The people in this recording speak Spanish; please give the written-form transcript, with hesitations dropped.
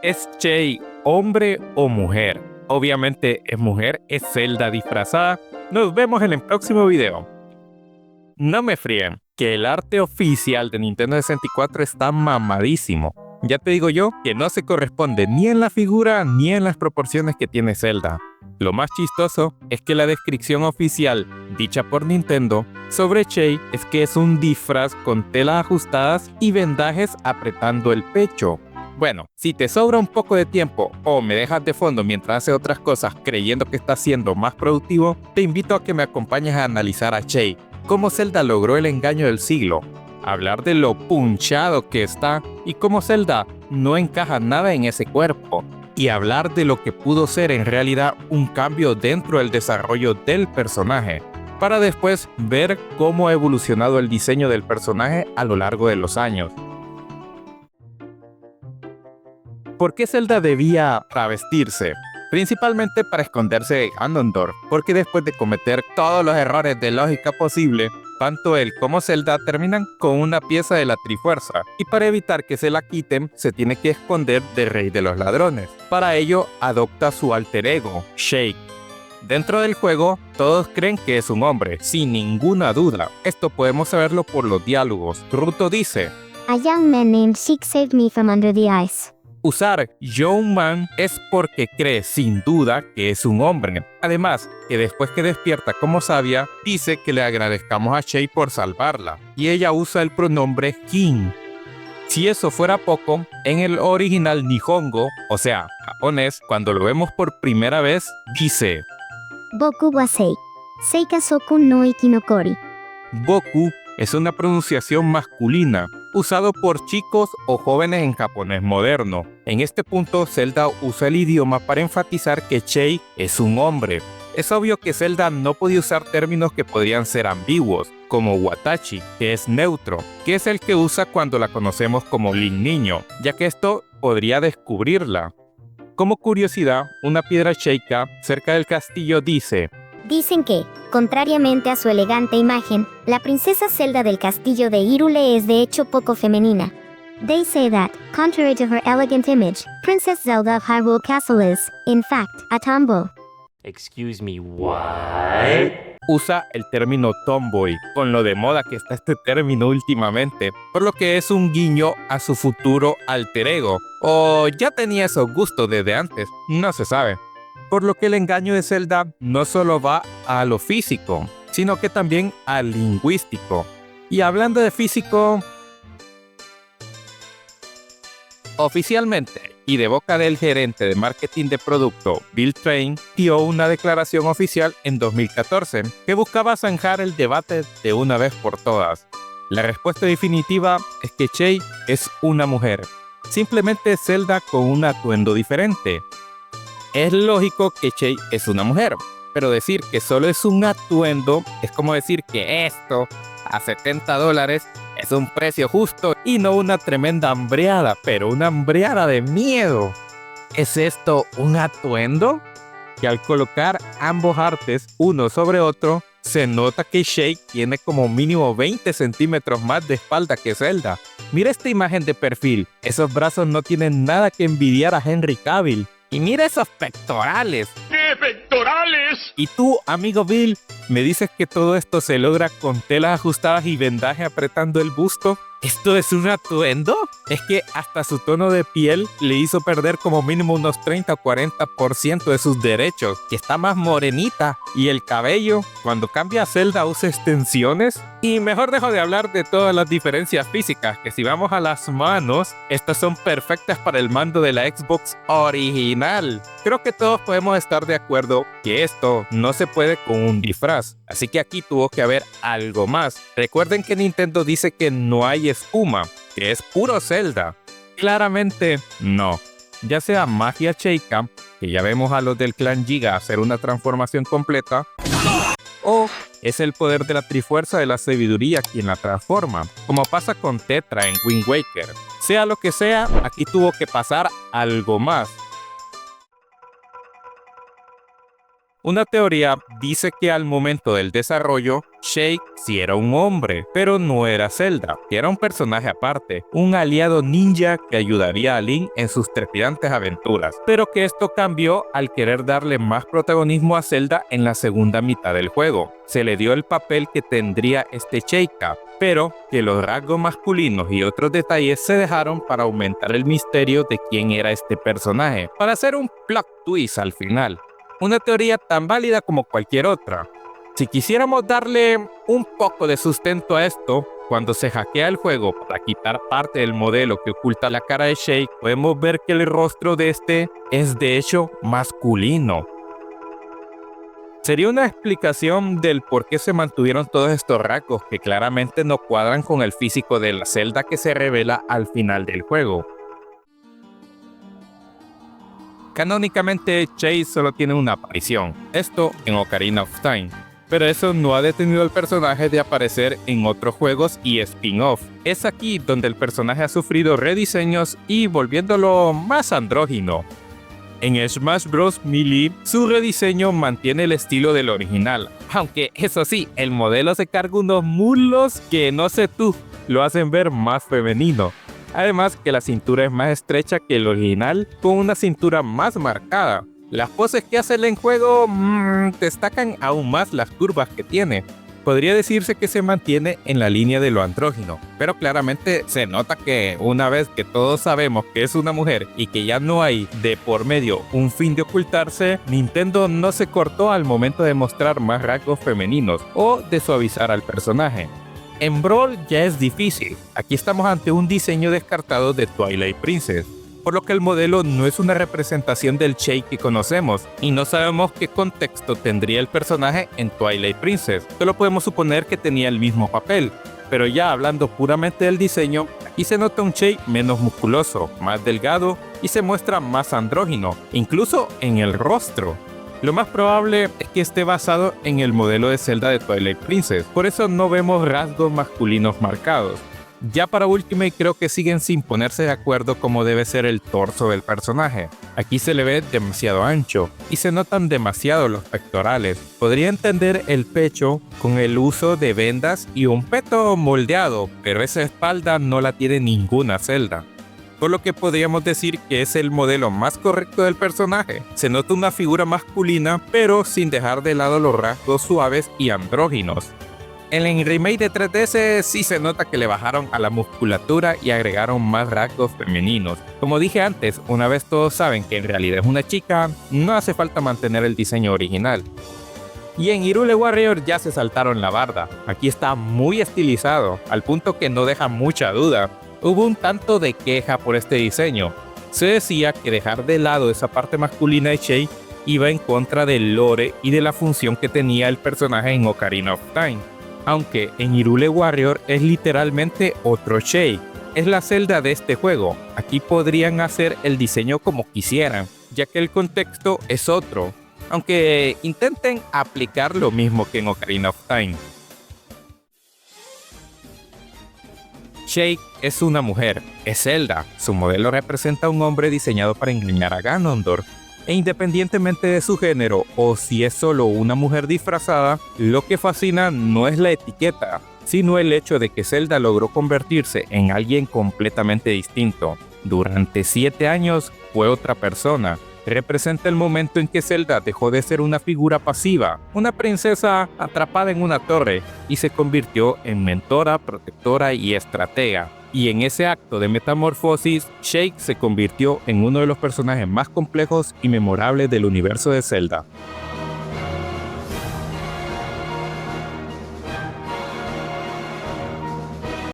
¿Es Chei hombre o mujer? Obviamente es mujer, es Zelda disfrazada. Nos vemos en el próximo video. No me fríen, que el arte oficial de Nintendo 64 está mamadísimo. Ya te digo yo que no se corresponde ni en la figura ni en las proporciones que tiene Zelda. Lo más chistoso es que la descripción oficial dicha por Nintendo sobre Chei es que es un disfraz con telas ajustadas y vendajes apretando el pecho. Bueno, si te sobra un poco de tiempo o me dejas de fondo mientras haces otras cosas creyendo que estás siendo más productivo, te invito a que me acompañes a analizar a Chei, cómo Zelda logró el engaño del siglo, hablar de lo punchado que está y cómo Zelda no encaja nada en ese cuerpo, y hablar de lo que pudo ser en realidad un cambio dentro del desarrollo del personaje, para después ver cómo ha evolucionado el diseño del personaje a lo largo de los años. ¿Por qué Zelda debía travestirse? Principalmente para esconderse de Ganondorf, porque después de cometer todos los errores de lógica posible, tanto él como Zelda terminan con una pieza de la Trifuerza, y para evitar que se la quiten, se tiene que esconder del Rey de los Ladrones. Para ello, adopta su alter ego, Sheik. Dentro del juego, todos creen que es un hombre, sin ninguna duda. Esto podemos saberlo por los diálogos. Ruto dice: A young man named Sheik saved me from under the ice. Usar Young Man es porque cree sin duda que es un hombre. Además, que después que despierta como sabia, dice que le agradezcamos a Chei por salvarla, y ella usa el pronombre King. Si eso fuera poco, en el original Nihongo, o sea, japonés, cuando lo vemos por primera vez, dice Boku wa sei. Seika soku no ikinokori. Boku es una pronunciación masculina, usado por chicos o jóvenes en japonés moderno. En este punto, Zelda usa el idioma para enfatizar que Chei es un hombre. Es obvio que Zelda no podía usar términos que podrían ser ambiguos, como watashi, que es neutro, que es el que usa cuando la conocemos como Link Niño, ya que esto podría descubrirla. Como curiosidad, una piedra sheikah cerca del castillo dice: Dicen que, contrariamente a su elegante imagen, la princesa Zelda del castillo de Hyrule es de hecho poco femenina. They say that, contrary to her elegant image, Princess Zelda of Hyrule Castle is, in fact, a tomboy. Excuse me, what? Usa el término tomboy, con lo de moda que está este término últimamente, por lo que es un guiño a su futuro alter ego, o ya tenía esos gustos desde antes, no se sabe. Por lo que el engaño de Zelda no solo va a lo físico, sino que también al lingüístico. Y hablando de físico, oficialmente, y de boca del gerente de marketing de producto, Bill Train, dio una declaración oficial en 2014 que buscaba zanjar el debate de una vez por todas. La respuesta definitiva es que Chei es una mujer, simplemente Zelda con un atuendo diferente. Es lógico que Chei es una mujer, pero decir que solo es un atuendo es como decir que esto, a $70, es un precio justo y no una tremenda hambreada, pero una hambreada de miedo. ¿Es esto un atuendo? Que al colocar ambos artes uno sobre otro, se nota que Chei tiene como mínimo 20 centímetros más de espalda que Zelda. Mira esta imagen de perfil, esos brazos no tienen nada que envidiar a Henry Cavill. Y mira esos pectorales. ¿Qué pectorales? Y tú, amigo Bill, ¿me dices que todo esto se logra con telas ajustadas y vendaje apretando el busto? ¿Esto es un atuendo? Es que hasta su tono de piel le hizo perder como mínimo unos 30 o 40% de sus derechos, que está más morenita. Y el cabello, cuando cambia a Zelda usa extensiones. Y mejor dejo de hablar de todas las diferencias físicas, que si vamos a las manos, estas son perfectas para el mando de la Xbox original. Creo que todos podemos estar de acuerdo que esto no se puede con un disfraz, así que aquí tuvo que haber algo más. Recuerden que Nintendo dice que no hay espuma, que es puro Zelda. Claramente no. Ya sea magia sheikah, que ya vemos a los del clan Giga hacer una transformación completa, o es el poder de la Trifuerza de la Sabiduría quien la transforma, como pasa con Tetra en Wind Waker. Sea lo que sea, aquí tuvo que pasar algo más. Una teoría dice que al momento del desarrollo, Sheik sí era un hombre, pero no era Zelda, que era un personaje aparte, un aliado ninja que ayudaría a Link en sus trepidantes aventuras, pero que esto cambió al querer darle más protagonismo a Zelda en la segunda mitad del juego. Se le dio el papel que tendría este Sheikah, pero que los rasgos masculinos y otros detalles se dejaron para aumentar el misterio de quién era este personaje, para hacer un plot twist al final. Una teoría tan válida como cualquier otra. Si quisiéramos darle un poco de sustento a esto, cuando se hackea el juego para quitar parte del modelo que oculta la cara de Sheik, podemos ver que el rostro de este es de hecho masculino. Sería una explicación del por qué se mantuvieron todos estos rasgos que claramente no cuadran con el físico de la Zelda que se revela al final del juego. Canónicamente, Sheik solo tiene una aparición, esto en Ocarina of Time, pero eso no ha detenido al personaje de aparecer en otros juegos y spin-off. Es aquí donde el personaje ha sufrido rediseños y volviéndolo más andrógino. En Smash Bros. Melee, su rediseño mantiene el estilo del original, aunque eso sí, el modelo se carga unos muslos que no sé tú, lo hacen ver más femenino. Además que la cintura es más estrecha que el original, con una cintura más marcada. Las poses que hace en juego destacan aún más las curvas que tiene. Podría decirse que se mantiene en la línea de lo andrógino, pero claramente se nota que una vez que todos sabemos que es una mujer y que ya no hay de por medio un fin de ocultarse, Nintendo no se cortó al momento de mostrar más rasgos femeninos o de suavizar al personaje. En Brawl ya es difícil, aquí estamos ante un diseño descartado de Twilight Princess, por lo que el modelo no es una representación del Sheik que conocemos, y no sabemos qué contexto tendría el personaje en Twilight Princess, solo podemos suponer que tenía el mismo papel, pero ya hablando puramente del diseño, aquí se nota un Sheik menos musculoso, más delgado y se muestra más andrógino, incluso en el rostro. Lo más probable es que esté basado en el modelo de Zelda de Twilight Princess, por eso no vemos rasgos masculinos marcados. Ya para Ultimate creo que siguen sin ponerse de acuerdo cómo debe ser el torso del personaje. Aquí se le ve demasiado ancho y se notan demasiado los pectorales. Podría entender el pecho con el uso de vendas y un peto moldeado, pero esa espalda no la tiene ninguna Zelda. Por lo que podríamos decir que es el modelo más correcto del personaje. Se nota una figura masculina, pero sin dejar de lado los rasgos suaves y andróginos. En el remake de 3DS sí se nota que le bajaron a la musculatura y agregaron más rasgos femeninos. Como dije antes, una vez todos saben que en realidad es una chica, no hace falta mantener el diseño original. Y en Hyrule Warrior ya se saltaron la barda. Aquí está muy estilizado, al punto que no deja mucha duda. Hubo un tanto de queja por este diseño. Se decía que dejar de lado esa parte masculina de Sheik iba en contra del lore y de la función que tenía el personaje en Ocarina of Time. Aunque en Hyrule Warrior es literalmente otro Sheik. Es la Zelda de este juego. Aquí podrían hacer el diseño como quisieran, ya que el contexto es otro. Aunque intenten aplicar lo mismo que en Ocarina of Time. Sheik es una mujer, es Zelda. Su modelo representa a un hombre diseñado para engañar a Ganondorf. E independientemente de su género o si es solo una mujer disfrazada, lo que fascina no es la etiqueta, sino el hecho de que Zelda logró convertirse en alguien completamente distinto. Durante 7 años fue otra persona. Representa el momento en que Zelda dejó de ser una figura pasiva, una princesa atrapada en una torre, y se convirtió en mentora, protectora y estratega. Y en ese acto de metamorfosis, Sheik se convirtió en uno de los personajes más complejos y memorables del universo de Zelda.